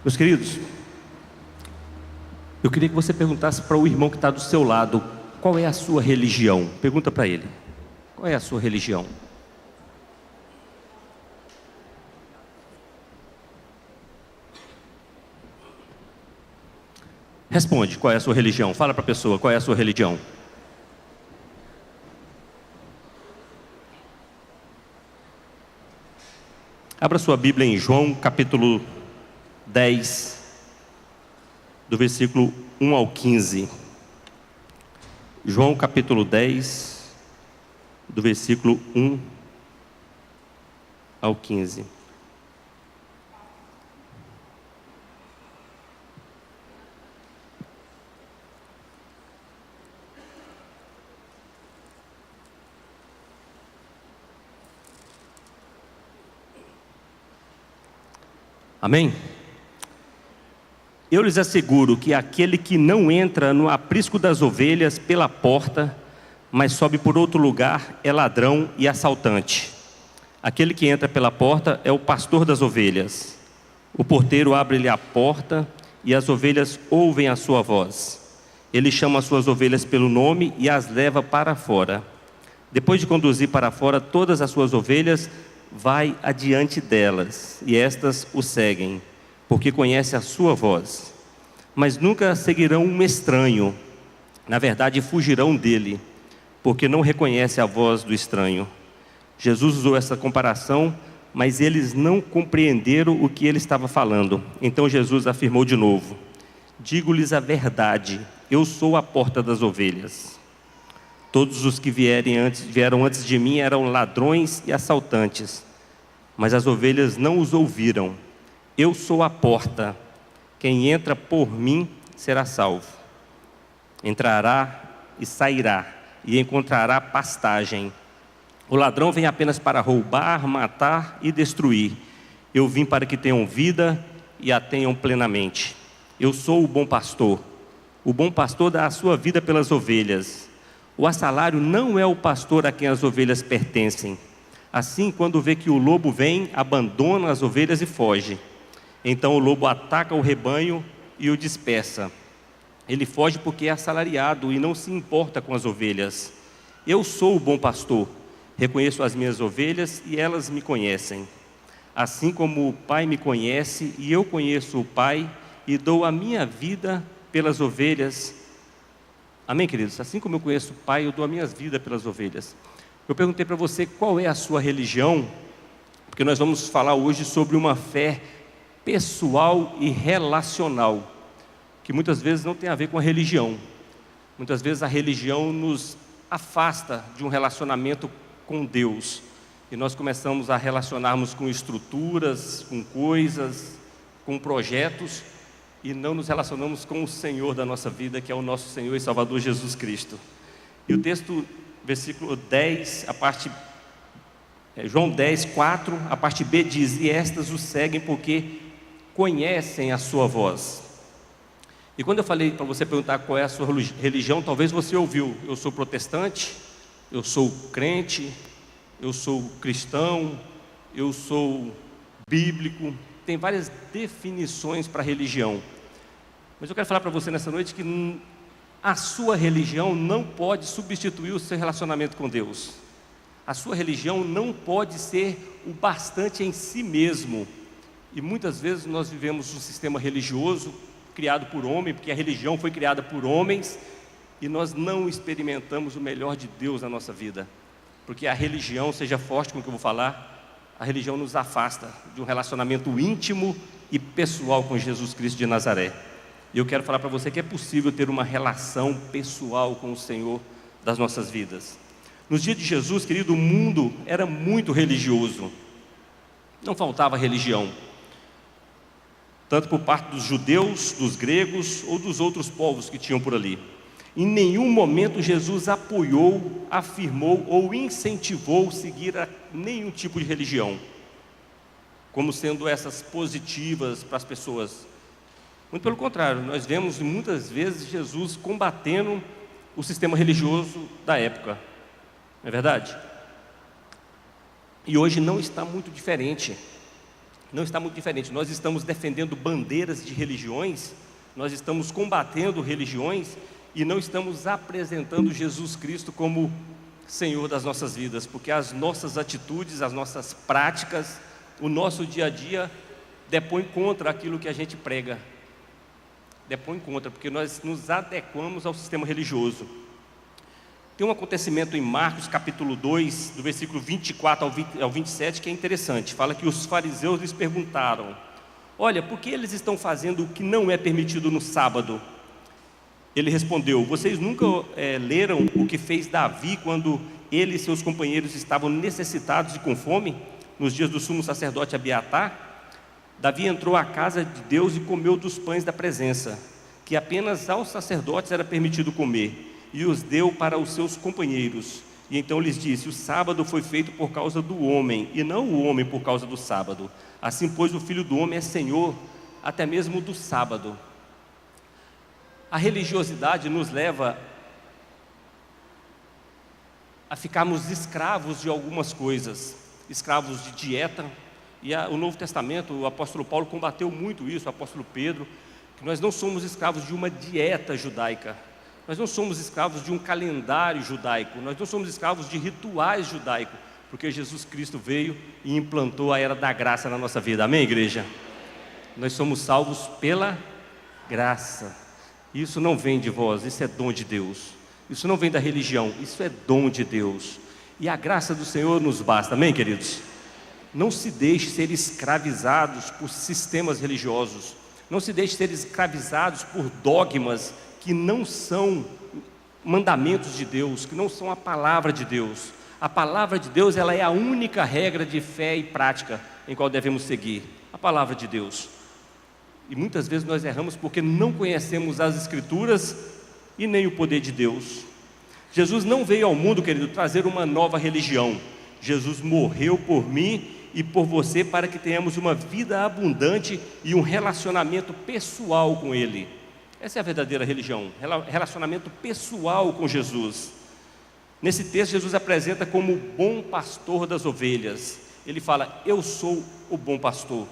Meus queridos, eu queria que você perguntasse para o irmão que está do seu lado, qual é a sua religião? Pergunta para ele, qual é a sua religião? Responde, qual é a sua religião? Fala para a pessoa, qual é a sua religião? Abra sua Bíblia em João capítulo 10, do versículo 1 ao 15. João capítulo 10, do versículo 1 ao 15. Amém? Eu lhes asseguro que aquele que não entra no aprisco das ovelhas pela porta, mas sobe por outro lugar, é ladrão e assaltante. Aquele que entra pela porta é o pastor das ovelhas. O porteiro abre-lhe a porta e as ovelhas ouvem a sua voz. Ele chama as suas ovelhas pelo nome e as leva para fora. Depois de conduzir para fora todas as suas ovelhas, vai adiante delas, e estas o seguem, porque conhece a sua voz. Mas nunca seguirão um estranho, na verdade fugirão dele, porque não reconhece a voz do estranho. Jesus usou essa comparação, mas eles não compreenderam o que ele estava falando. Então Jesus afirmou de novo: digo-lhes a verdade, eu sou a porta das ovelhas. Todos os que vieram antes de mim eram ladrões e assaltantes, mas as ovelhas não os ouviram. Eu sou a porta, quem entra por mim será salvo. Entrará e sairá, e encontrará pastagem. O ladrão vem apenas para roubar, matar e destruir. Eu vim para que tenham vida e a tenham plenamente. Eu sou o bom pastor. O bom pastor dá a sua vida pelas ovelhas. O assalário não é o pastor a quem as ovelhas pertencem. Assim, quando vê que o lobo vem, abandona as ovelhas e foge. Então o lobo ataca o rebanho e o dispersa. Ele foge porque é assalariado e não se importa com as ovelhas. Eu sou o bom pastor. Reconheço as minhas ovelhas e elas me conhecem. Assim como o Pai me conhece e eu conheço o Pai e dou a minha vida pelas ovelhas. Amém, queridos? Assim como eu conheço o Pai, eu dou a minha vida pelas ovelhas. Eu perguntei para você qual é a sua religião, porque nós vamos falar hoje sobre uma fé pessoal e relacional, que muitas vezes não tem a ver com a religião. Muitas vezes a religião nos afasta de um relacionamento com Deus, e nós começamos a relacionarmos com estruturas, com coisas, com projetos, e não nos relacionamos com o Senhor da nossa vida, que é o nosso Senhor e Salvador Jesus Cristo. E o texto, versículo 10, João 10, 4, a parte B diz: e estas o seguem porque conhecem a sua voz. E quando eu falei para você perguntar qual é a sua religião, talvez você ouviu: eu sou protestante, eu sou crente, eu sou cristão, eu sou bíblico. Tem várias definições para religião. Mas eu quero falar para você nessa noite que a sua religião não pode substituir o seu relacionamento com Deus. A sua religião não pode ser o bastante em si mesmo. E muitas vezes nós vivemos um sistema religioso criado por homem, porque a religião foi criada por homens, e nós não experimentamos o melhor de Deus na nossa vida. Porque a religião, seja forte com o que eu vou falar, a religião nos afasta de um relacionamento íntimo e pessoal com Jesus Cristo de Nazaré. E eu quero falar para você que é possível ter uma relação pessoal com o Senhor das nossas vidas. Nos dias de Jesus, querido, o mundo era muito religioso. Não faltava religião, tanto por parte dos judeus, dos gregos ou dos outros povos que tinham por ali. Em nenhum momento Jesus apoiou, afirmou ou incentivou seguir a nenhum tipo de religião, como sendo essas positivas para as pessoas. Muito pelo contrário, nós vemos muitas vezes Jesus combatendo o sistema religioso da época. Não é verdade? E hoje não está muito diferente. não está muito diferente. Nós estamos defendendo bandeiras de religiões, nós estamos combatendo religiões e não estamos apresentando Jesus Cristo como Senhor das nossas vidas, porque as nossas atitudes, as nossas práticas, o nosso dia a dia depõe contra aquilo que a gente prega. Depõe contra, porque nós nos adequamos ao sistema religioso. Tem um acontecimento em Marcos capítulo 2, do versículo 24 ao 27, que é interessante. Fala que os fariseus lhes perguntaram: olha, por que eles estão fazendo o que não é permitido no sábado? Ele respondeu: vocês nunca leram o que fez Davi quando ele e seus companheiros estavam necessitados e com fome, nos dias do sumo sacerdote Abiatar? Davi entrou à casa de Deus e comeu dos pães da presença, que apenas aos sacerdotes era permitido comer, e os deu para os seus companheiros. E então lhes disse: o sábado foi feito por causa do homem, e não o homem por causa do sábado. Assim, pois, o Filho do Homem é Senhor até mesmo do sábado. A religiosidade nos leva a ficarmos escravos de algumas coisas, escravos de dieta. E o Novo Testamento, o apóstolo Paulo combateu muito isso, o apóstolo Pedro, que nós não somos escravos de uma dieta judaica, nós não somos escravos de um calendário judaico, nós não somos escravos de rituais judaicos, porque Jesus Cristo veio e implantou a era da graça na nossa vida. Amém, igreja? Nós somos salvos pela graça. Isso não vem de vós, isso é dom de Deus. Isso não vem da religião, isso é dom de Deus. E a graça do Senhor nos basta, amém, queridos? Não se deixe ser escravizados por sistemas religiosos. Não se deixe ser escravizados por dogmas que não são mandamentos de Deus, que não são a palavra de Deus. A palavra de Deus, ela é a única regra de fé e prática em qual devemos seguir. A palavra de Deus. E muitas vezes nós erramos porque não conhecemos as Escrituras e nem o poder de Deus. Jesus não veio ao mundo, querido, trazer uma nova religião. Jesus morreu por mim e por você para que tenhamos uma vida abundante e um relacionamento pessoal com Ele. Essa é a verdadeira religião, relacionamento pessoal com Jesus. Nesse texto, Jesus apresenta como o bom pastor das ovelhas. Ele fala: eu sou o bom pastor.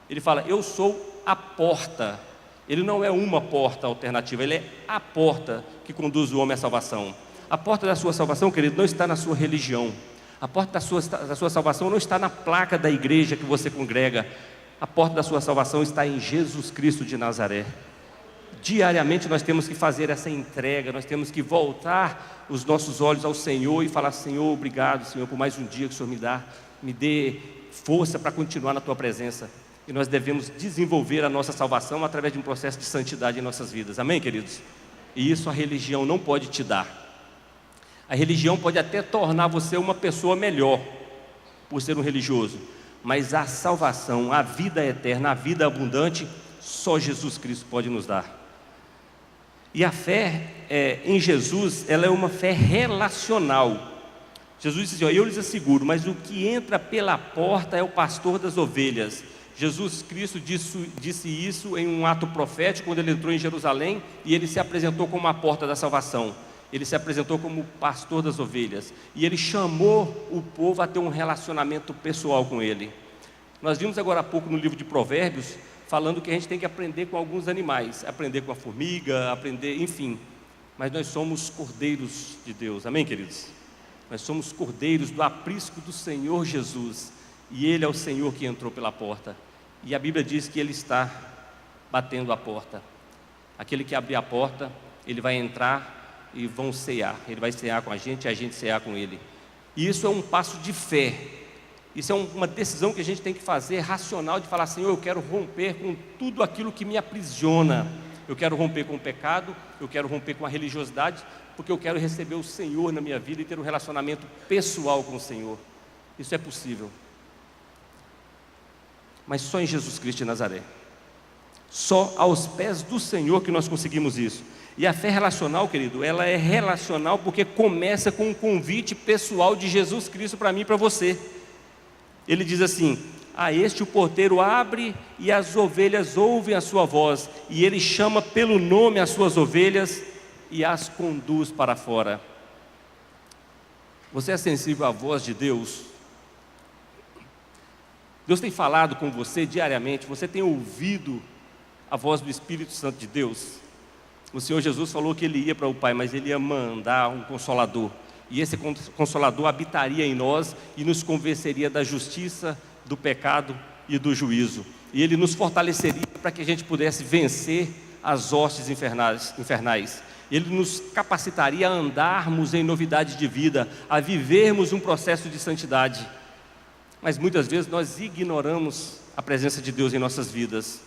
Ele fala: eu sou a porta. Ele não é uma porta alternativa, ele é a porta que conduz o homem à salvação. A porta da sua salvação, querido, não está na sua religião. A porta da sua salvação não está na placa da igreja que você congrega. A porta da sua salvação está em Jesus Cristo de Nazaré. Diariamente nós temos que fazer essa entrega, nós temos que voltar os nossos olhos ao Senhor e falar: Senhor, obrigado, Senhor, por mais um dia que o Senhor me dê força para continuar na Tua presença. E nós devemos desenvolver a nossa salvação através de um processo de santidade em nossas vidas, amém, queridos? E isso a religião não pode te dar. A religião pode até tornar você uma pessoa melhor, por ser um religioso, mas a salvação, a vida eterna, a vida abundante, só Jesus Cristo pode nos dar. E a fé em Jesus, ela é uma fé relacional. Jesus disse assim: eu lhes asseguro, mas o que entra pela porta é o pastor das ovelhas. Jesus Cristo disse isso em um ato profético, quando ele entrou em Jerusalém, e ele se apresentou como a porta da salvação. Ele se apresentou como o pastor das ovelhas, e ele chamou o povo a ter um relacionamento pessoal com ele. Nós vimos agora há pouco no livro de Provérbios, falando que a gente tem que aprender com alguns animais, aprender com a formiga, aprender, enfim. Mas nós somos cordeiros de Deus, amém, queridos? Nós somos cordeiros do aprisco do Senhor Jesus, e Ele é o Senhor que entrou pela porta. E a Bíblia diz que Ele está batendo a porta. Aquele que abrir a porta, Ele vai entrar e vão cear. Ele vai cear com a gente e a gente cear com Ele. E isso é um passo de fé. Isso é uma decisão que a gente tem que fazer, racional, de falar: Senhor, eu quero romper com tudo aquilo que me aprisiona. Eu quero romper com o pecado, eu quero romper com a religiosidade, porque eu quero receber o Senhor na minha vida e ter um relacionamento pessoal com o Senhor. Isso é possível, mas só em Jesus Cristo de Nazaré. Só aos pés do Senhor que nós conseguimos isso. E a fé relacional, querido, ela é relacional porque começa com um convite pessoal de Jesus Cristo para mim e para você. Ele diz assim: a este o porteiro abre e as ovelhas ouvem a sua voz, e ele chama pelo nome as suas ovelhas e as conduz para fora. Você é sensível à voz de Deus? Deus tem falado com você diariamente, você tem ouvido a voz do Espírito Santo de Deus? O Senhor Jesus falou que Ele ia para o Pai, mas Ele ia mandar um Consolador. E esse Consolador habitaria em nós e nos convenceria da justiça, do pecado e do juízo. E Ele nos fortaleceria para que a gente pudesse vencer as hostes infernais. Ele nos capacitaria a andarmos em novidade de vida, a vivermos um processo de santidade. Mas muitas vezes nós ignoramos a presença de Deus em nossas vidas.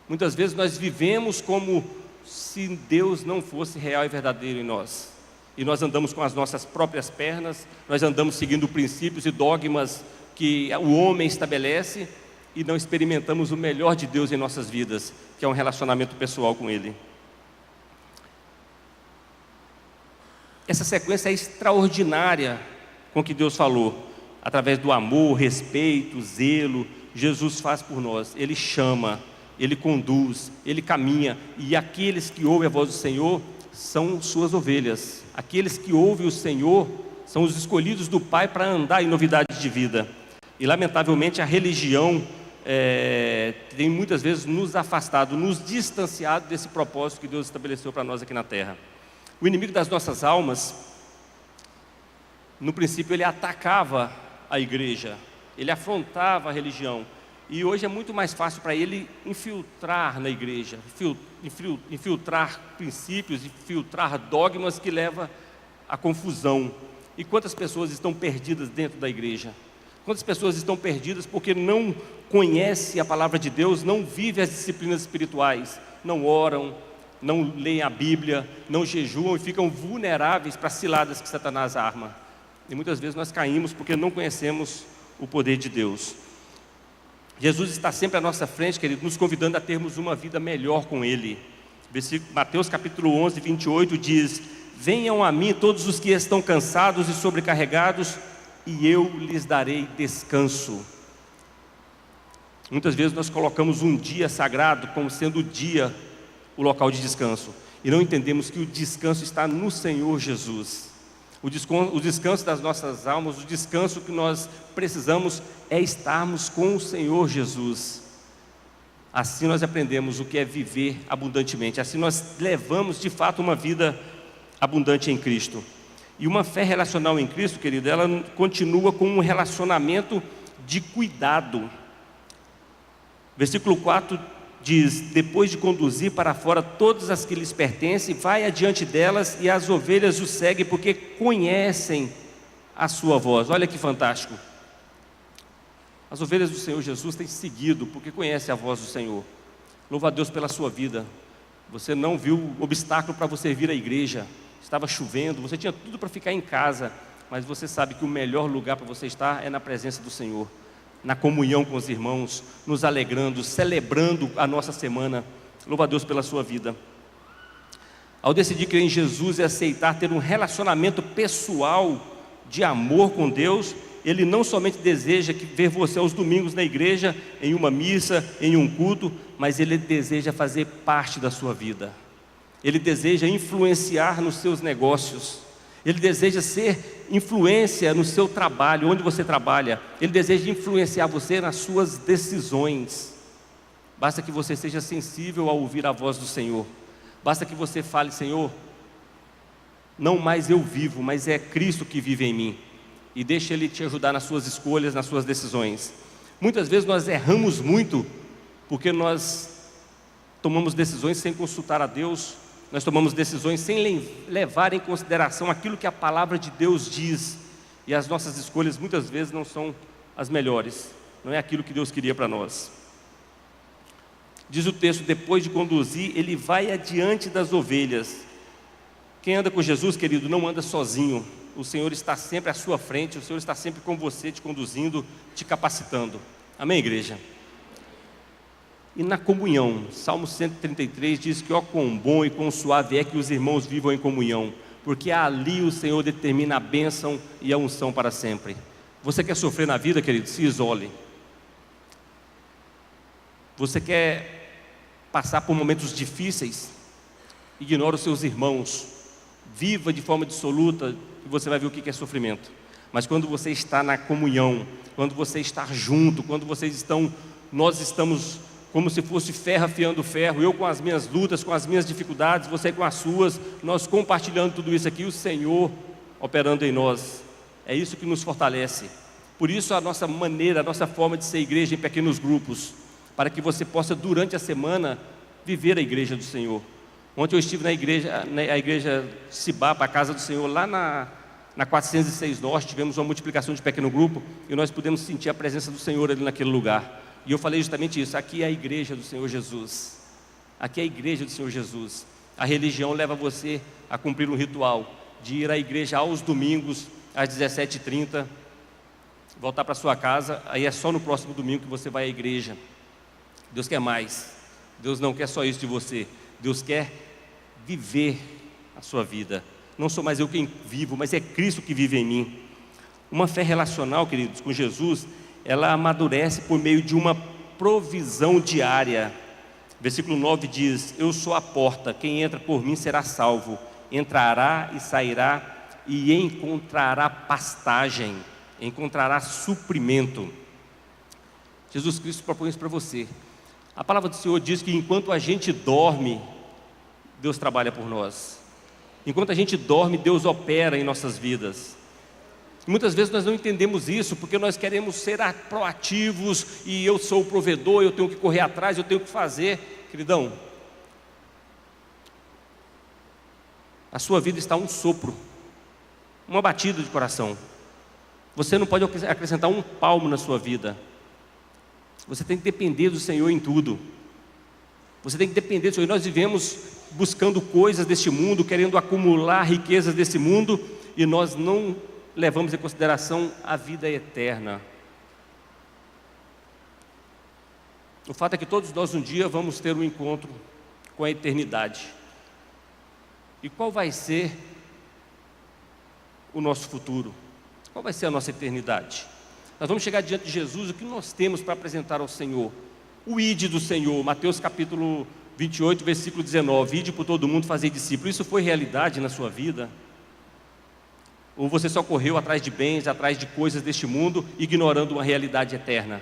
Muitas vezes nós vivemos como se Deus não fosse real e verdadeiro em nós. E nós andamos com as nossas próprias pernas, nós andamos seguindo princípios e dogmas que o homem estabelece e não experimentamos o melhor de Deus em nossas vidas, que é um relacionamento pessoal com Ele. Essa sequência é extraordinária com que Deus falou, através do amor, respeito, zelo. Jesus faz por nós, Ele chama, Ele conduz, Ele caminha, e aqueles que ouvem a voz do Senhor são suas ovelhas. Aqueles que ouvem o Senhor são os escolhidos do Pai para andar em novidade de vida. E lamentavelmente a religião tem muitas vezes nos afastado, nos distanciado desse propósito que Deus estabeleceu para nós aqui na terra. O inimigo das nossas almas, no princípio ele atacava a igreja, ele afrontava a religião, e hoje é muito mais fácil para ele infiltrar na igreja, infiltrar princípios, infiltrar dogmas que levam à confusão. E quantas pessoas estão perdidas dentro da igreja? Quantas pessoas estão perdidas porque não conhecem a palavra de Deus, não vivem as disciplinas espirituais, não oram, não leem a Bíblia, não jejuam e ficam vulneráveis para as ciladas que Satanás arma. E muitas vezes nós caímos porque não conhecemos o poder de Deus. Jesus está sempre à nossa frente, querido, nos convidando a termos uma vida melhor com Ele. Mateus capítulo 11, 28 diz: venham a mim todos os que estão cansados e sobrecarregados, e eu lhes darei descanso. Muitas vezes nós colocamos um dia sagrado como sendo o dia, o local de descanso, e não entendemos que o descanso está no Senhor Jesus. O descanso das nossas almas, o descanso que nós precisamos é estarmos com o Senhor Jesus. Assim nós aprendemos o que é viver abundantemente, assim nós levamos de fato uma vida abundante em Cristo. E uma fé relacional em Cristo, querido, ela continua com um relacionamento de cuidado. Versículo 4 diz: depois de conduzir para fora todas as que lhes pertencem, vai adiante delas, e as ovelhas o seguem, porque conhecem a sua voz. Olha que fantástico. As ovelhas do Senhor Jesus têm seguido, porque conhecem a voz do Senhor. Louva a Deus pela sua vida. Você não viu obstáculo para você vir à igreja. Estava chovendo, você tinha tudo para ficar em casa, mas você sabe que o melhor lugar para você estar é na presença do Senhor, na comunhão com os irmãos, nos alegrando, celebrando a nossa semana. Louva a Deus pela sua vida. Ao decidir crer em Jesus e aceitar ter um relacionamento pessoal de amor com Deus, Ele não somente deseja ver você aos domingos na igreja, em uma missa, em um culto, mas Ele deseja fazer parte da sua vida. Ele deseja influenciar nos seus negócios. Ele deseja ser influência no seu trabalho, onde você trabalha. Ele deseja influenciar você nas suas decisões. Basta que você seja sensível a ouvir a voz do Senhor. Basta que você fale: Senhor, não mais eu vivo, mas é Cristo que vive em mim. E deixe Ele te ajudar nas suas escolhas, nas suas decisões. Muitas vezes nós erramos muito porque nós tomamos decisões sem consultar a Deus. Nós tomamos decisões sem levar em consideração aquilo que a palavra de Deus diz, e as nossas escolhas muitas vezes não são as melhores, não é aquilo que Deus queria para nós. Diz o texto: depois de conduzir, Ele vai adiante das ovelhas. Quem anda com Jesus, querido, não anda sozinho. O Senhor está sempre à sua frente, o Senhor está sempre com você, te conduzindo, te capacitando. Amém, igreja? E na comunhão, Salmo 133 diz que ó quão bom e quão suave é que os irmãos vivam em comunhão, porque ali o Senhor determina a bênção e a unção para sempre. Você quer sofrer na vida, querido? Se isole. Você quer passar por momentos difíceis? Ignore os seus irmãos. Viva de forma dissoluta e você vai ver o que é sofrimento. Mas quando você está na comunhão, quando você está junto, quando nós estamos como se fosse ferro afiando ferro, eu com as minhas lutas, com as minhas dificuldades, você com as suas, nós compartilhando tudo isso aqui, o Senhor operando em nós. É isso que nos fortalece. Por isso a nossa maneira, a nossa forma de ser igreja em pequenos grupos, para que você possa durante a semana viver a igreja do Senhor. Ontem eu estive na igreja Cibapa, a casa do Senhor, lá na 406 Norte, tivemos uma multiplicação de pequeno grupo e nós pudemos sentir a presença do Senhor ali naquele lugar. E eu falei justamente isso, aqui é a igreja do Senhor Jesus. Aqui é a igreja do Senhor Jesus. A religião leva você a cumprir um ritual de ir à igreja aos domingos, às 17h30, voltar para sua casa, aí é só no próximo domingo que você vai à igreja. Deus quer mais. Deus não quer só isso de você. Deus quer viver a sua vida. Não sou mais eu quem vivo, mas é Cristo que vive em mim. Uma fé relacional, queridos, com Jesus, ela amadurece por meio de uma provisão diária. Versículo 9 diz: eu sou a porta, quem entra por mim será salvo, entrará e sairá e encontrará pastagem, encontrará suprimento. Jesus Cristo propõe isso para você. A palavra do Senhor diz que enquanto a gente dorme, Deus trabalha por nós. Enquanto a gente dorme, Deus opera em nossas vidas. Muitas vezes nós não entendemos isso, porque nós queremos ser proativos, e eu sou o provedor, eu tenho que correr atrás, eu tenho que fazer. Queridão, a sua vida está um sopro, uma batida de coração. Você não pode acrescentar um palmo na sua vida. Você tem que depender do Senhor em tudo. Você tem que depender do Senhor. Nós vivemos buscando coisas deste mundo, querendo acumular riquezas desse mundo, e nós não levamos em consideração a vida eterna. O fato é que todos nós um dia vamos ter um encontro com a eternidade. E qual vai ser o nosso futuro? Qual vai ser a nossa eternidade? Nós vamos chegar diante de Jesus, o que nós temos para apresentar ao Senhor? O ide do Senhor, Mateus capítulo 28, versículo 19, ide por todo mundo, fazer discípulos. Isso foi realidade na sua vida? Ou você só correu atrás de bens, atrás de coisas deste mundo, ignorando uma realidade eterna?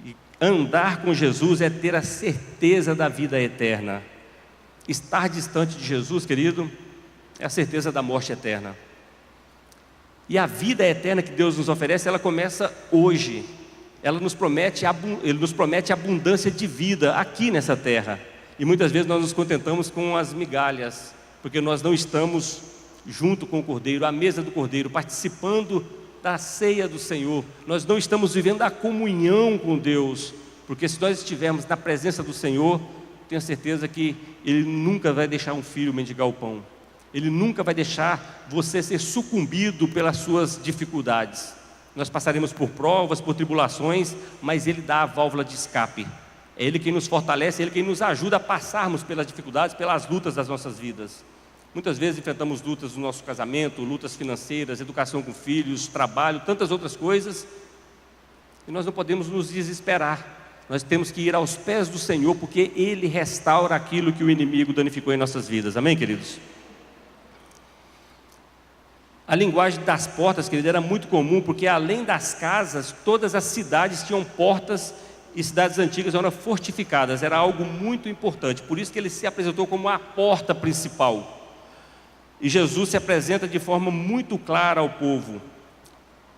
E andar com Jesus é ter a certeza da vida eterna. Estar distante de Jesus, querido, é a certeza da morte eterna. E a vida eterna que Deus nos oferece, ela começa hoje. Ele nos promete abundância de vida aqui nessa terra. E muitas vezes nós nos contentamos com as migalhas, porque nós não estamos junto com o Cordeiro, à mesa do Cordeiro, participando da ceia do Senhor. Nós não estamos vivendo a comunhão com Deus, porque se nós estivermos na presença do Senhor, tenho certeza que Ele nunca vai deixar um filho mendigar o pão. Ele nunca vai deixar você ser sucumbido pelas suas dificuldades. Nós passaremos por provas, por tribulações, mas Ele dá a válvula de escape. É Ele quem nos fortalece, é Ele quem nos ajuda a passarmos pelas dificuldades, pelas lutas das nossas vidas. Muitas vezes enfrentamos lutas no nosso casamento, lutas financeiras, educação com filhos, trabalho, tantas outras coisas, e nós não podemos nos desesperar. Nós temos que ir aos pés do Senhor, porque Ele restaura aquilo que o inimigo danificou em nossas vidas. Amém, queridos? A linguagem das portas, querido, era muito comum, porque além das casas, todas as cidades tinham portas, e cidades antigas eram fortificadas. Era algo muito importante, por isso que Ele se apresentou como a porta principal. E Jesus se apresenta de forma muito clara ao povo.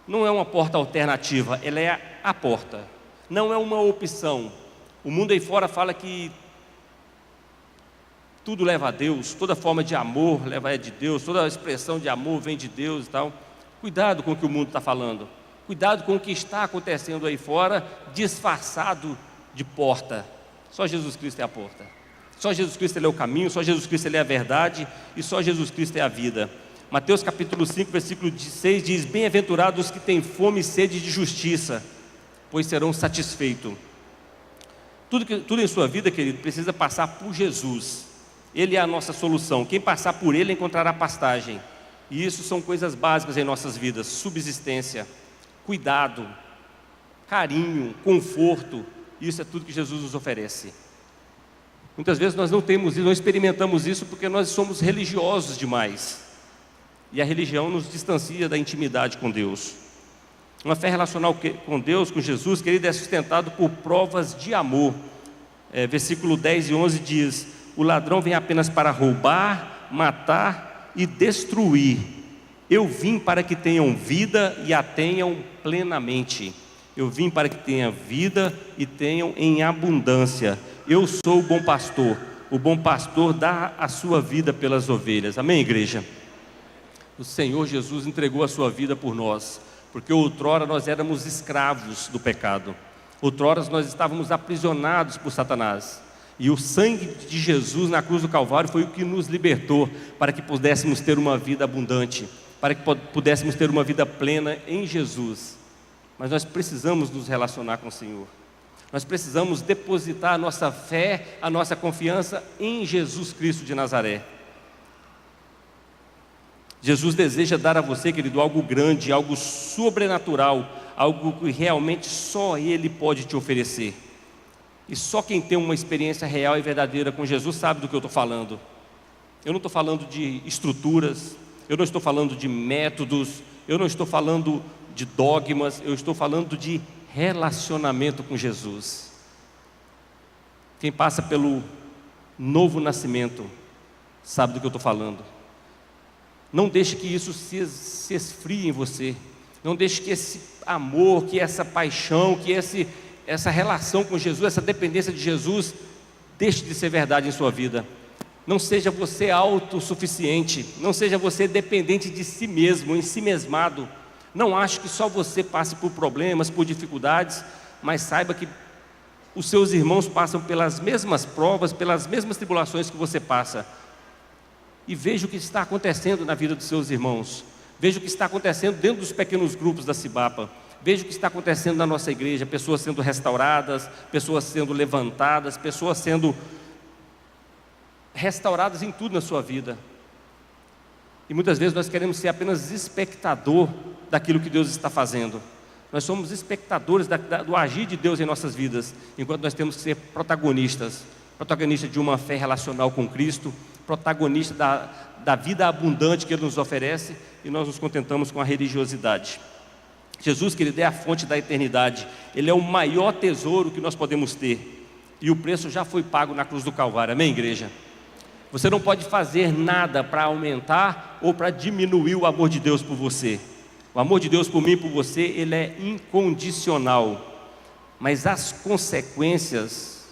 Não é uma porta alternativa, ela é a porta. Não é uma opção. O mundo aí fora fala que tudo leva a Deus, toda forma de amor é de Deus, toda expressão de amor vem de Deus e tal. Cuidado com o que o mundo está falando. Cuidado com o que está acontecendo aí fora, disfarçado de porta. Só Jesus Cristo é a porta. Só Jesus Cristo Ele é o caminho, só Jesus Cristo Ele é a verdade, e só Jesus Cristo é a vida. Mateus capítulo 5, versículo 6 diz: bem-aventurados os que têm fome e sede de justiça, pois serão satisfeitos. Tudo em sua vida, querido, precisa passar por Jesus. Ele é a nossa solução. Quem passar por Ele encontrará pastagem. E isso são coisas básicas em nossas vidas: subsistência, cuidado, carinho, conforto. Isso é tudo que Jesus nos oferece. Muitas vezes nós não experimentamos isso porque nós somos religiosos demais. E a religião nos distancia da intimidade com Deus. Uma fé relacional com Deus, com Jesus, querido, é sustentado por provas de amor. Versículo 10 e 11 diz: o ladrão vem apenas para roubar, matar e destruir. Eu vim para que tenham vida e a tenham plenamente. Eu vim para que tenham vida e tenham em abundância. Eu sou o bom pastor. O bom pastor dá a sua vida pelas ovelhas. Amém, igreja? O Senhor Jesus entregou a sua vida por nós, porque outrora nós éramos escravos do pecado. Outrora nós estávamos aprisionados por Satanás. E o sangue de Jesus na cruz do Calvário foi o que nos libertou, para que pudéssemos ter uma vida abundante, para que pudéssemos ter uma vida plena em Jesus. Mas nós precisamos nos relacionar com o Senhor. Nós precisamos depositar a nossa fé, a nossa confiança em Jesus Cristo de Nazaré. Jesus deseja dar a você, querido, algo grande, algo sobrenatural, algo que realmente só Ele pode te oferecer. E só quem tem uma experiência real e verdadeira com Jesus sabe do que eu estou falando. Eu não estou falando de estruturas, eu não estou falando de métodos, eu não estou falando de dogmas, eu estou falando de relacionamento com Jesus. Quem passa pelo novo nascimento sabe do que eu estou falando. Não deixe que isso se esfrie em você. Não deixe que esse amor, que essa paixão, que essa relação com Jesus, essa dependência de Jesus, deixe de ser verdade em sua vida. Não seja você autossuficiente, não seja você dependente de si mesmo, ensimesmado. Não ache que só você passe por problemas, por dificuldades, mas saiba que os seus irmãos passam pelas mesmas provas, pelas mesmas tribulações que você passa. E veja o que está acontecendo na vida dos seus irmãos. Veja o que está acontecendo dentro dos pequenos grupos da Cibapa. Veja o que está acontecendo na nossa igreja, pessoas sendo restauradas, pessoas sendo levantadas, pessoas sendo restauradas em tudo na sua vida. E muitas vezes nós queremos ser apenas espectador daquilo que Deus está fazendo. Nós somos espectadores do agir de Deus em nossas vidas, enquanto nós temos que ser protagonistas de uma fé relacional com Cristo, protagonista da vida abundante que Ele nos oferece, e nós nos contentamos com a religiosidade. Jesus, querido, é a fonte da eternidade. Ele é o maior tesouro que nós podemos ter, e o preço já foi pago na cruz do Calvário. Amém, igreja? Você não pode fazer nada para aumentar ou para diminuir o amor de Deus por você. O amor de Deus por mim e por você, ele é incondicional. Mas as consequências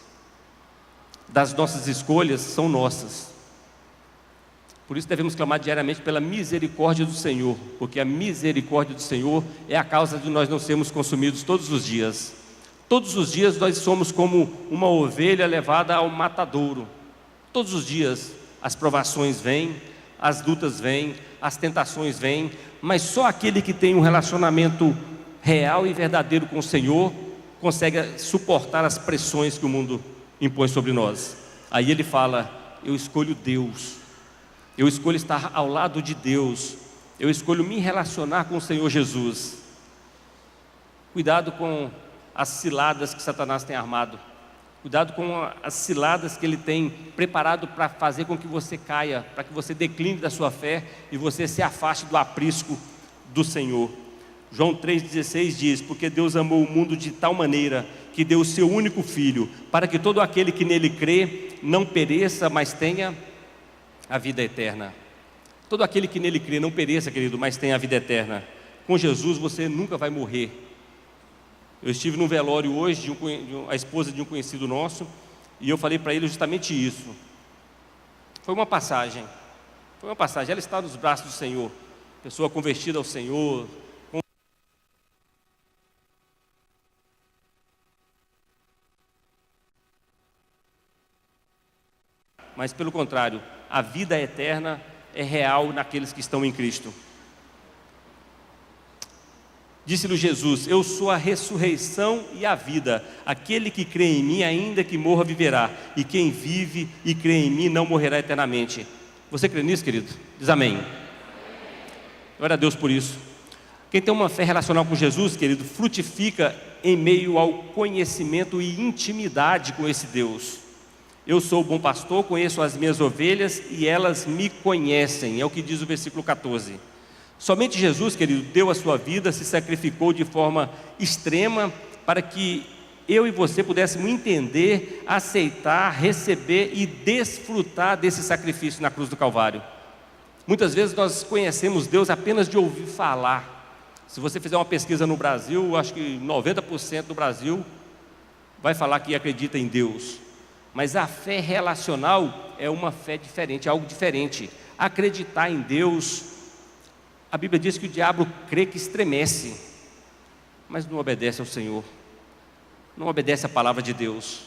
das nossas escolhas são nossas. Por isso devemos clamar diariamente pela misericórdia do Senhor, porque a misericórdia do Senhor é a causa de nós não sermos consumidos todos os dias. Todos os dias nós somos como uma ovelha levada ao matadouro. Todos os dias as provações vêm, as lutas vêm, as tentações vêm, mas só aquele que tem um relacionamento real e verdadeiro com o Senhor consegue suportar as pressões que o mundo impõe sobre nós. Aí ele fala: eu escolho Deus, eu escolho estar ao lado de Deus, eu escolho me relacionar com o Senhor Jesus. Cuidado com as ciladas que Satanás tem armado. Cuidado com as ciladas que ele tem preparado para fazer com que você caia, para que você decline da sua fé e você se afaste do aprisco do Senhor. João 3,16 diz: porque Deus amou o mundo de tal maneira que deu o seu único Filho, para que todo aquele que nele crê não pereça, mas tenha a vida eterna. Todo aquele que nele crê não pereça, querido, mas tenha a vida eterna. Com Jesus você nunca vai morrer. Eu estive num velório hoje de a esposa de um conhecido nosso, e eu falei para ele justamente isso. Foi uma passagem, ela está nos braços do Senhor, pessoa convertida ao Senhor, mas pelo contrário, a vida eterna é real naqueles que estão em Cristo. Disse-lhe Jesus: eu sou a ressurreição e a vida. Aquele que crê em mim, ainda que morra, viverá. E quem vive e crê em mim não morrerá eternamente. Você crê nisso, querido? Diz amém. Glória a Deus por isso. Quem tem uma fé relacional com Jesus, querido, frutifica em meio ao conhecimento e intimidade com esse Deus. Eu sou o bom pastor, conheço as minhas ovelhas e elas me conhecem. É o que diz o versículo 14. Somente Jesus, querido, deu a sua vida, se sacrificou de forma extrema para que eu e você pudéssemos entender, aceitar, receber e desfrutar desse sacrifício na cruz do Calvário. Muitas vezes nós conhecemos Deus apenas de ouvir falar. Se você fizer uma pesquisa no Brasil, acho que 90% do Brasil vai falar que acredita em Deus. Mas a fé relacional é uma fé diferente, é algo diferente. Acreditar em Deus, a Bíblia diz que o diabo crê que estremece, mas não obedece ao Senhor, não obedece à palavra de Deus.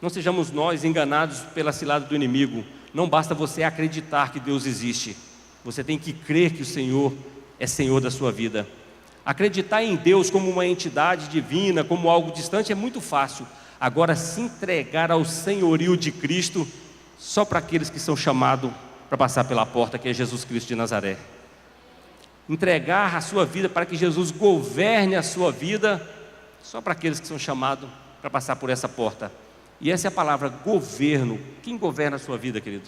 Não sejamos nós enganados pela cilada do inimigo. Não basta você acreditar que Deus existe, você tem que crer que o Senhor é Senhor da sua vida. Acreditar em Deus como uma entidade divina, como algo distante, é muito fácil. Agora, se entregar ao senhorio de Cristo, só para aqueles que são chamados para passar pela porta, que é Jesus Cristo de Nazaré. Entregar a sua vida para que Jesus governe a sua vida, só para aqueles que são chamados para passar por essa porta. E essa é a palavra governo. Quem governa a sua vida, querido?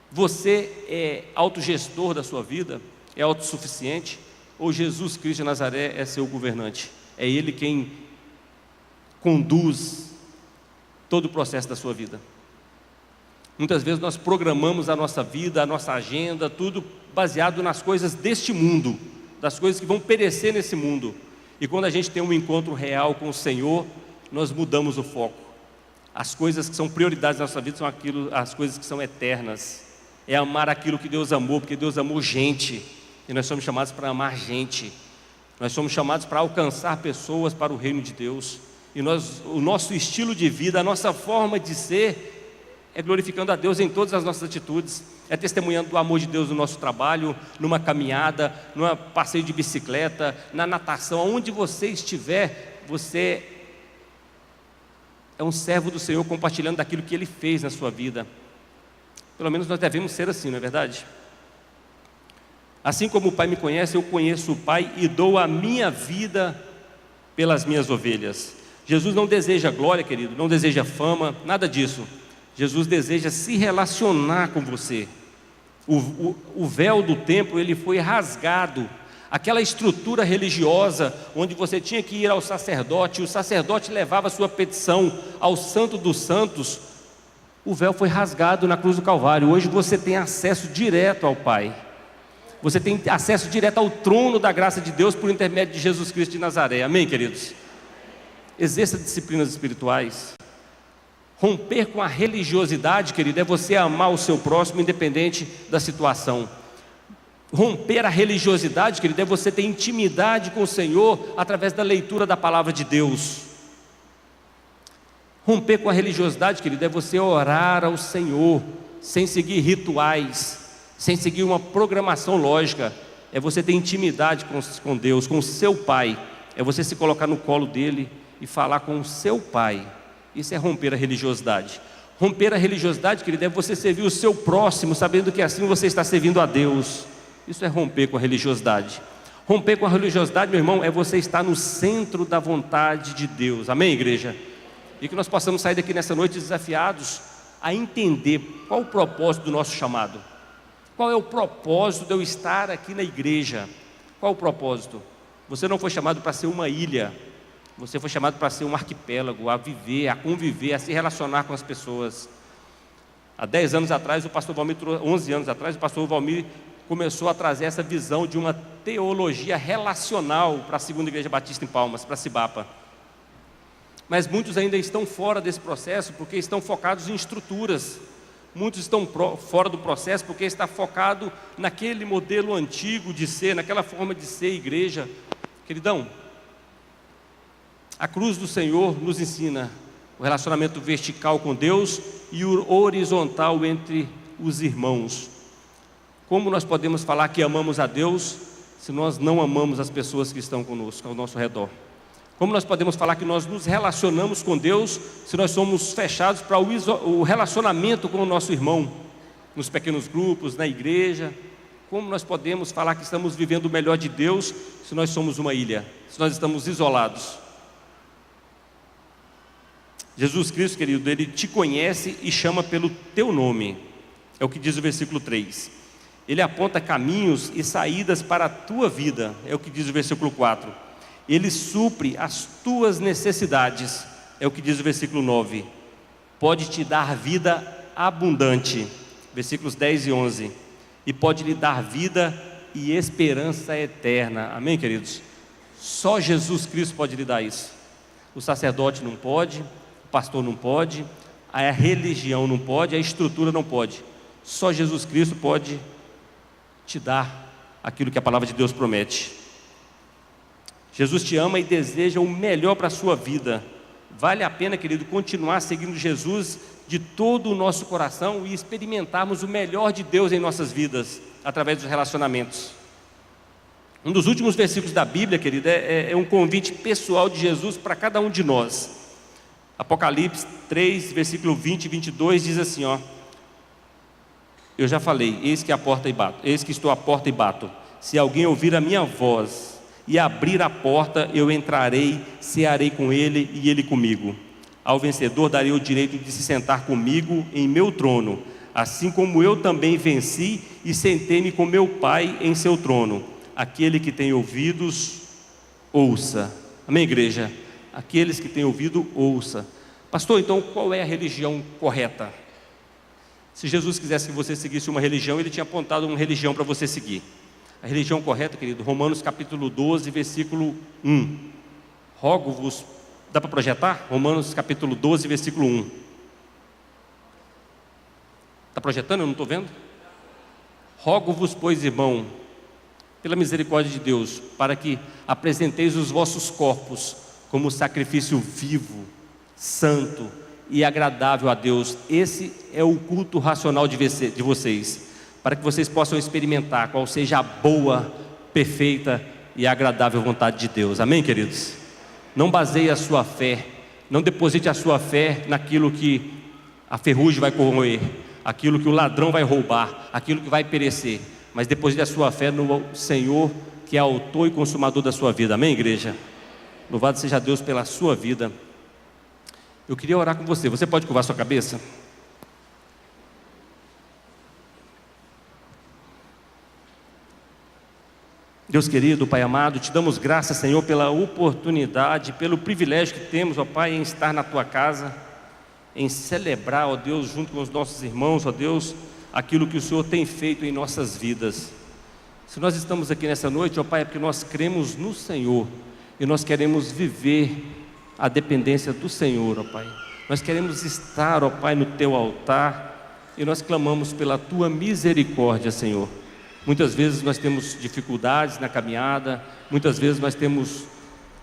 Você é autogestor da sua vida? É autossuficiente? Ou Jesus Cristo de Nazaré é seu governante? É Ele quem conduz todo o processo da sua vida. Muitas vezes nós programamos a nossa vida, a nossa agenda, tudo baseado nas coisas deste mundo, das coisas que vão perecer nesse mundo. E quando a gente tem um encontro real com o Senhor, nós mudamos o foco. As coisas que são prioridades na nossa vida são as coisas que são eternas. É amar aquilo que Deus amou, porque Deus amou gente. E nós somos chamados para amar gente. Nós somos chamados para alcançar pessoas para o reino de Deus. E o nosso estilo de vida, a nossa forma de ser, é glorificando a Deus em todas as nossas atitudes. É testemunhando o amor de Deus no nosso trabalho, numa caminhada, num passeio de bicicleta, na natação, aonde você estiver, você é um servo do Senhor compartilhando daquilo que Ele fez na sua vida. Pelo menos nós devemos ser assim, não é verdade? Assim como o Pai me conhece, eu conheço o Pai e dou a minha vida pelas minhas ovelhas. Jesus não deseja glória, querido, não deseja fama, nada disso. Jesus deseja se relacionar com você. O véu do templo, ele foi rasgado. Aquela estrutura religiosa, onde você tinha que ir ao sacerdote, o sacerdote levava a sua petição ao Santo dos Santos, o véu foi rasgado na cruz do Calvário. Hoje você tem acesso direto ao Pai. Você tem acesso direto ao trono da graça de Deus por intermédio de Jesus Cristo de Nazaré. Amém, queridos? Exerça disciplinas espirituais. Romper com a religiosidade, querido, é você amar o seu próximo independente da situação. Romper a religiosidade, querido, é você ter intimidade com o Senhor através da leitura da palavra de Deus. Romper com a religiosidade, querido, é você orar ao Senhor sem seguir rituais, sem seguir uma programação lógica. É você ter intimidade com Deus, com o seu Pai. É você se colocar no colo dele e falar com o seu Pai. Isso é romper a religiosidade. Romper a religiosidade, querido, é você servir o seu próximo, sabendo que assim você está servindo a Deus. Isso é romper com a religiosidade. Romper com a religiosidade, meu irmão, é você estar no centro da vontade de Deus. Amém, igreja? E que nós possamos sair daqui nessa noite desafiados a entender qual o propósito do nosso chamado. Qual é o propósito de eu estar aqui na igreja? Qual o propósito? Você não foi chamado para ser uma ilha. Você foi chamado para ser um arquipélago, a viver, a conviver, a se relacionar com as pessoas. Há 10 anos atrás, 11 anos atrás, o pastor Valmir começou a trazer essa visão de uma teologia relacional para a Segunda Igreja Batista em Palmas, para a Cibapa. Mas muitos ainda estão fora desse processo porque estão focados em estruturas. Muitos estão fora do processo porque está focado naquele modelo antigo de ser, naquela forma de ser igreja. Queridão, a cruz do Senhor nos ensina o relacionamento vertical com Deus e o horizontal entre os irmãos. Como nós podemos falar que amamos a Deus se nós não amamos as pessoas que estão conosco, ao nosso redor? Como nós podemos falar que nós nos relacionamos com Deus se nós somos fechados para o relacionamento com o nosso irmão, nos pequenos grupos, na igreja? Como nós podemos falar que estamos vivendo o melhor de Deus se nós somos uma ilha, se nós estamos isolados? Jesus Cristo, querido, Ele te conhece e chama pelo teu nome. É o que diz o versículo 3. Ele aponta caminhos e saídas para a tua vida, é o que diz o versículo 4. Ele supre as tuas necessidades, é o que diz o versículo 9. Pode te dar vida abundante, versículos 10 e 11. E pode lhe dar vida e esperança eterna. Amém, queridos? Só Jesus Cristo pode lhe dar isso. O sacerdote não pode, o pastor não pode, a religião não pode, a estrutura não pode. Só Jesus Cristo pode te dar aquilo que a palavra de Deus promete. Jesus te ama e deseja o melhor para a sua vida. Vale a pena, querido, continuar seguindo Jesus de todo o nosso coração e experimentarmos o melhor de Deus em nossas vidas, através dos relacionamentos. Um dos últimos versículos da Bíblia, querido, é um convite pessoal de Jesus para cada um de nós. Apocalipse 3, versículo 20 e 22 diz assim, ó: eu já falei, eis que estou à porta e bato. Se alguém ouvir a minha voz e abrir a porta, eu entrarei, cearei com ele e ele comigo. Ao vencedor darei o direito de se sentar comigo em meu trono, assim como eu também venci e sentei-me com meu Pai em seu trono. Aquele que tem ouvidos, ouça. Amém, igreja? Aqueles que têm ouvido, ouça. Pastor, então qual é a religião correta? Se Jesus quisesse que você seguisse uma religião, ele tinha apontado uma religião para você seguir. A religião correta, querido, Romanos capítulo 12, versículo 1. Rogo-vos, dá para projetar? Romanos capítulo 12, versículo 1. Está projetando? Eu não estou vendo? Rogo-vos, pois, irmão, pela misericórdia de Deus, para que apresenteis os vossos corpos como sacrifício vivo, santo e agradável a Deus. Esse é o culto racional de vocês, para que vocês possam experimentar qual seja a boa, perfeita e agradável vontade de Deus. Amém, queridos? Não baseie a sua fé, não deposite a sua fé naquilo que a ferrugem vai corroer, aquilo que o ladrão vai roubar, aquilo que vai perecer, mas deposite a sua fé no Senhor, que é autor e consumador da sua vida. Amém, igreja? Louvado seja Deus pela sua vida. Eu queria orar com você. Você pode curvar sua cabeça? Deus querido, Pai amado, te damos graças, Senhor, pela oportunidade, pelo privilégio que temos, ó Pai, em estar na Tua casa, em celebrar, ó Deus, junto com os nossos irmãos, ó Deus, aquilo que o Senhor tem feito em nossas vidas. Se nós estamos aqui nessa noite, ó Pai, é porque nós cremos no Senhor e nós queremos viver a dependência do Senhor, ó Pai. Nós queremos estar, ó Pai, no Teu altar e nós clamamos pela Tua misericórdia, Senhor. Muitas vezes nós temos dificuldades na caminhada, muitas vezes nós temos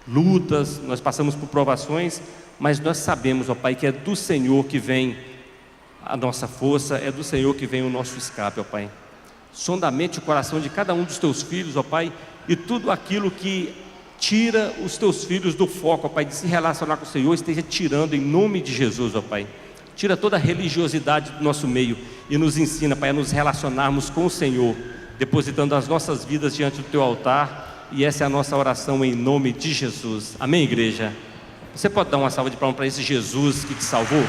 lutas, nós passamos por provações, mas nós sabemos, ó Pai, que é do Senhor que vem a nossa força, é do Senhor que vem o nosso escape, ó Pai. Sonda a mente e o coração de cada um dos Teus filhos, ó Pai, e tudo aquilo que tira os Teus filhos do foco, ó Pai, de se relacionar com o Senhor, esteja tirando em nome de Jesus, ó Pai. Tira toda a religiosidade do nosso meio e nos ensina, Pai, a nos relacionarmos com o Senhor, depositando as nossas vidas diante do Teu altar, e essa é a nossa oração em nome de Jesus. Amém, igreja? Você pode dar uma salva de palmas para esse Jesus que te salvou?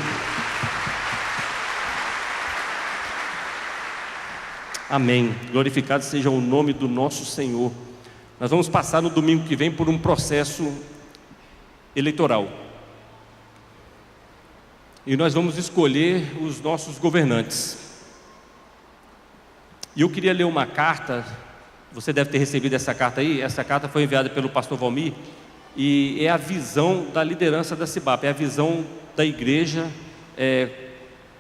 Amém. Glorificado seja o nome do nosso Senhor. Nós vamos passar no domingo que vem por um processo eleitoral. E nós vamos escolher os nossos governantes. E eu queria ler uma carta, você deve ter recebido essa carta aí. Essa carta foi enviada pelo pastor Valmir, e é a visão da liderança da CIBAP, é a visão da igreja,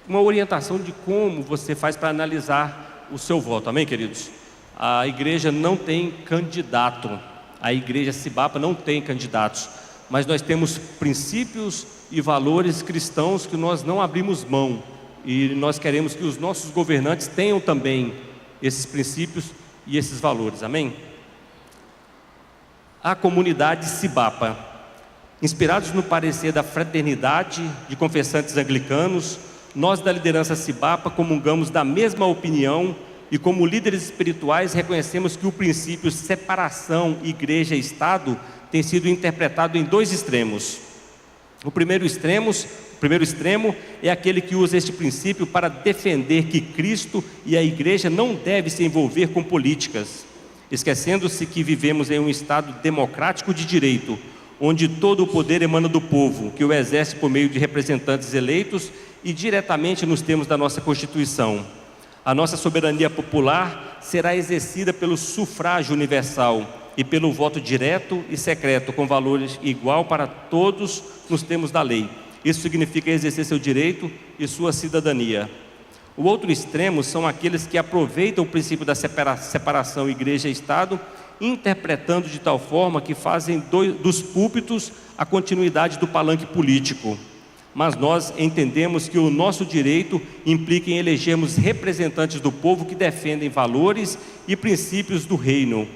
uma orientação de como você faz para analisar o seu voto. Amém, queridos? A igreja não tem candidato, a igreja CIBAP não tem candidatos, mas nós temos princípios e valores cristãos que nós não abrimos mão, e nós queremos que os nossos governantes tenham também esses princípios e esses valores. Amém? A comunidade CIBAPA, inspirados no parecer da fraternidade de confessantes anglicanos, nós da liderança CIBAPA comungamos da mesma opinião e, como líderes espirituais, reconhecemos que o princípio separação igreja e Estado tem sido interpretado em dois extremos. No primeiro extremo, primeiro extremo é aquele que usa este princípio para defender que Cristo e a igreja não devem se envolver com políticas, esquecendo-se que vivemos em um Estado democrático de direito, onde todo o poder emana do povo, que o exerce por meio de representantes eleitos e diretamente nos termos da nossa Constituição. A nossa soberania popular será exercida pelo sufrágio universal e pelo voto direto e secreto, com valores igual para todos nos termos da lei. Isso significa exercer seu direito e sua cidadania. O outro extremo são aqueles que aproveitam o princípio da separação igreja e Estado, interpretando de tal forma que fazem dos púlpitos a continuidade do palanque político. Mas nós entendemos que o nosso direito implica em elegermos representantes do povo que defendem valores e princípios do reino.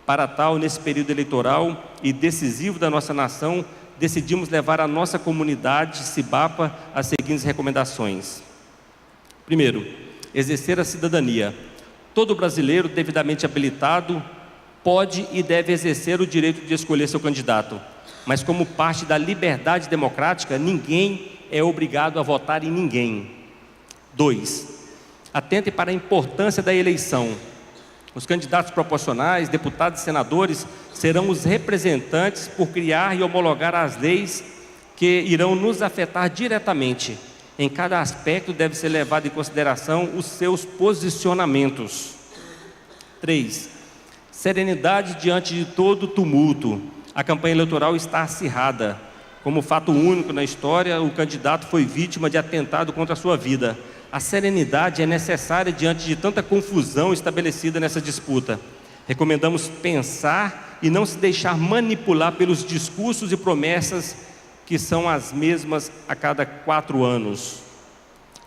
Para tal, nesse período eleitoral e decisivo da nossa nação, decidimos levar a nossa comunidade Cibapa as seguintes recomendações. Primeiro, exercer a cidadania. Todo brasileiro devidamente habilitado pode e deve exercer o direito de escolher seu candidato, mas como parte da liberdade democrática, ninguém é obrigado a votar em ninguém. 2. Atente para a importância da eleição. Os candidatos proporcionais, deputados e senadores serão os representantes por criar e homologar as leis que irão nos afetar diretamente. Em cada aspecto deve ser levado em consideração os seus posicionamentos. 3. Serenidade diante de todo tumulto. A campanha eleitoral está acirrada. Como fato único na história, o candidato foi vítima de atentado contra a sua vida. A serenidade é necessária diante de tanta confusão estabelecida nessa disputa. Recomendamos pensar e não se deixar manipular pelos discursos e promessas que são as mesmas a cada 4 anos.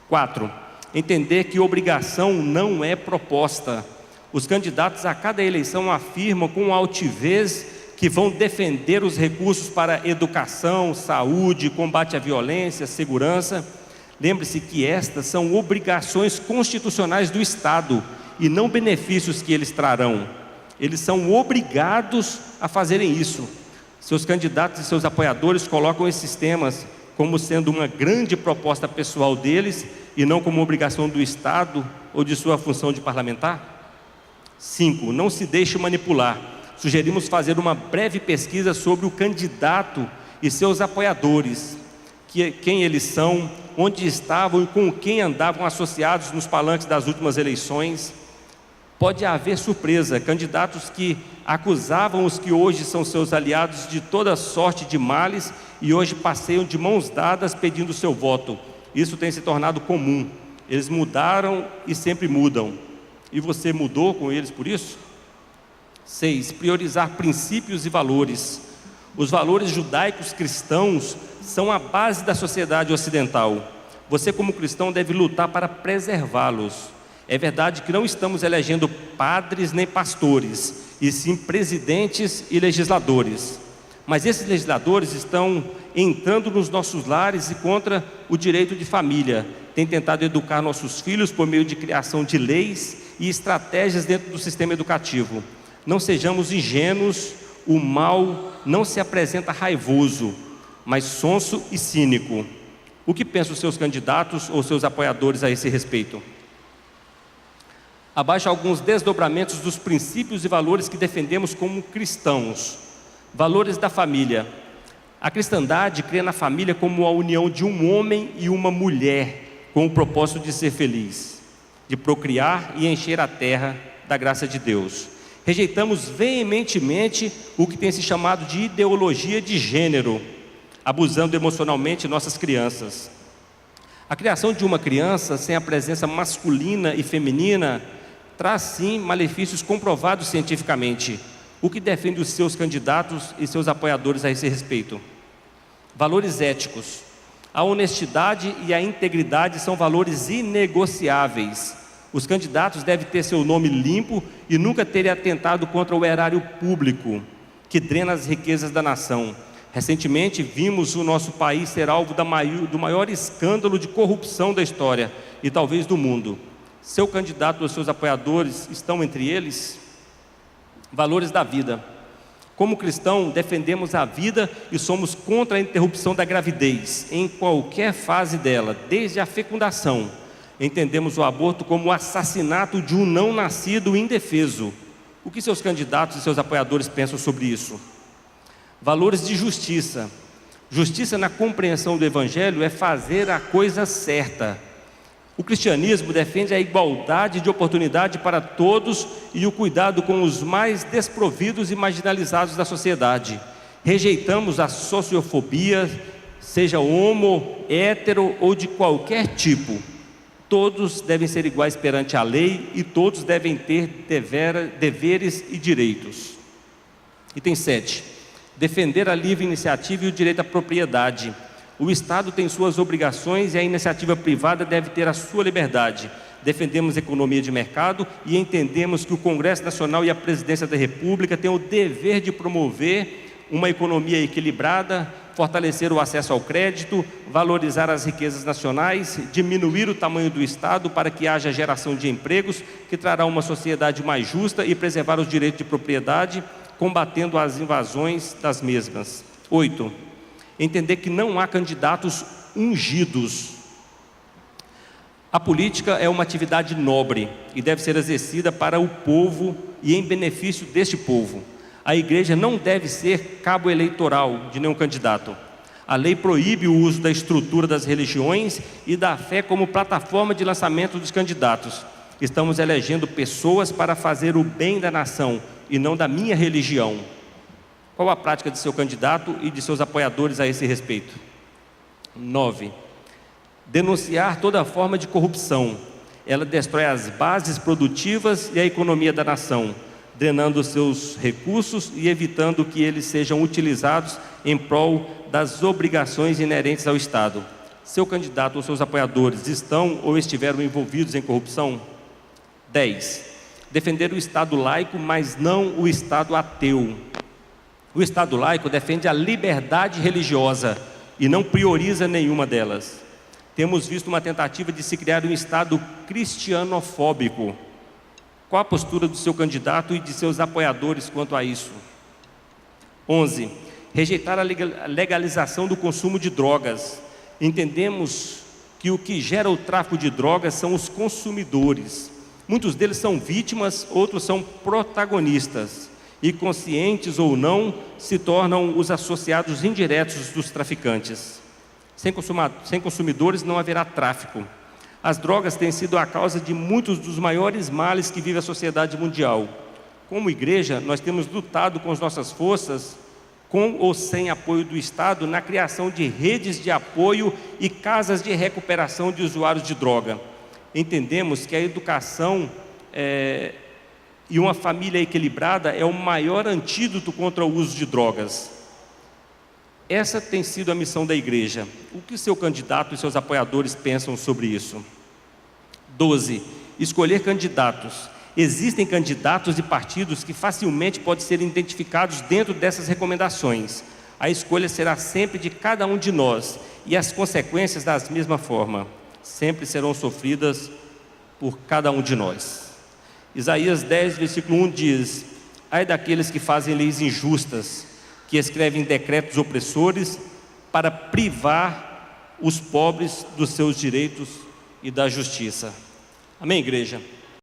4. Entender que obrigação não é proposta. Os candidatos a cada eleição afirmam com altivez que vão defender os recursos para educação, saúde, combate à violência, segurança. Lembre-se que estas são obrigações constitucionais do Estado e não benefícios que eles trarão. Eles são obrigados a fazerem isso. Seus candidatos e seus apoiadores colocam esses temas como sendo uma grande proposta pessoal deles e não como obrigação do Estado ou de sua função de parlamentar. 5. Não se deixe manipular. Sugerimos fazer uma breve pesquisa sobre o candidato e seus apoiadores, quem eles são, onde estavam e com quem andavam associados nos palanques das últimas eleições. Pode haver surpresa, candidatos que acusavam os que hoje são seus aliados de toda sorte de males e hoje passeiam de mãos dadas pedindo seu voto. Isso tem se tornado comum. Eles mudaram e sempre mudam. E você mudou com eles por isso? 6. Priorizar princípios e valores. Os valores judaicos cristãos são a base da sociedade ocidental. Você, como cristão, deve lutar para preservá-los. É verdade que não estamos elegendo padres nem pastores, e sim presidentes e legisladores. Mas esses legisladores estão entrando nos nossos lares e contra o direito de família. Têm tentado educar nossos filhos por meio de criação de leis e estratégias dentro do sistema educativo. Não sejamos ingênuos, o mal não se apresenta raivoso, mas sonso e cínico. O que pensam os seus candidatos ou seus apoiadores a esse respeito? Abaixo alguns desdobramentos dos princípios e valores que defendemos como cristãos. Valores da família. A cristandade crê na família como a união de um homem e uma mulher, com o propósito de ser feliz, de procriar e encher a terra da graça de Deus. Rejeitamos veementemente o que tem se chamado de ideologia de gênero, abusando emocionalmente nossas crianças. A criação de uma criança sem a presença masculina e feminina traz sim malefícios comprovados cientificamente. O que defende os seus candidatos e seus apoiadores a esse respeito? Valores éticos. A honestidade e a integridade são valores inegociáveis. Os candidatos devem ter seu nome limpo e nunca terem atentado contra o erário público, que drena as riquezas da nação. Recentemente vimos o nosso país ser alvo do maior escândalo de corrupção da história e talvez do mundo. Seu candidato e seus apoiadores estão entre eles? Valores da vida. Como cristão, defendemos a vida e somos contra a interrupção da gravidez, em qualquer fase dela, desde a fecundação. Entendemos o aborto como o assassinato de um não nascido indefeso. O que seus candidatos e seus apoiadores pensam sobre isso? Valores de justiça. Justiça na compreensão do Evangelho é fazer a coisa certa. O cristianismo defende a igualdade de oportunidade para todos e o cuidado com os mais desprovidos e marginalizados da sociedade. Rejeitamos a sociofobia, seja homo, hétero ou de qualquer tipo. Todos devem ser iguais perante a lei e todos devem ter deveres e direitos. Item 7. Defender a livre iniciativa e o direito à propriedade. O Estado tem suas obrigações e a iniciativa privada deve ter a sua liberdade. Defendemos a economia de mercado e entendemos que o Congresso Nacional e a Presidência da República têm o dever de promover uma economia equilibrada, fortalecer o acesso ao crédito, valorizar as riquezas nacionais, diminuir o tamanho do Estado para que haja geração de empregos, que trará uma sociedade mais justa e preservar os direitos de propriedade, combatendo as invasões das mesmas. 8. Entender que não há candidatos ungidos. A política é uma atividade nobre e deve ser exercida para o povo e em benefício deste povo. A igreja não deve ser cabo eleitoral de nenhum candidato. A lei proíbe o uso da estrutura das religiões e da fé como plataforma de lançamento dos candidatos. Estamos elegendo pessoas para fazer o bem da nação e não da minha religião. Qual a prática de seu candidato e de seus apoiadores a esse respeito? 9. Denunciar toda forma de corrupção. Ela destrói as bases produtivas e a economia da nação, drenando seus recursos e evitando que eles sejam utilizados em prol das obrigações inerentes ao Estado. Seu candidato ou seus apoiadores estão ou estiveram envolvidos em corrupção? 10. Defender o Estado laico, mas não o Estado ateu. O Estado laico defende a liberdade religiosa e não prioriza nenhuma delas. Temos visto uma tentativa de se criar um Estado cristianofóbico. Qual a postura do seu candidato e de seus apoiadores quanto a isso? 11. Rejeitar a legalização do consumo de drogas. Entendemos que o que gera o tráfico de drogas são os consumidores. Muitos deles são vítimas, outros são protagonistas. E conscientes ou não, se tornam os associados indiretos dos traficantes. Sem consumidores não haverá tráfico. As drogas têm sido a causa de muitos dos maiores males que vive a sociedade mundial. Como igreja, nós temos lutado com as nossas forças, com ou sem apoio do Estado, na criação de redes de apoio e casas de recuperação de usuários de droga. Entendemos que a educação e uma família equilibrada é o maior antídoto contra o uso de drogas. Essa tem sido a missão da igreja. O que seu candidato e seus apoiadores pensam sobre isso? 12. Escolher candidatos. Existem candidatos e partidos que facilmente podem ser identificados dentro dessas recomendações. A escolha será sempre de cada um de nós e as consequências da mesma forma. Sempre serão sofridas por cada um de nós. Isaías 10, versículo 1 diz: ai daqueles que fazem leis injustas, que escrevem decretos opressores para privar os pobres dos seus direitos e da justiça. Amém, igreja?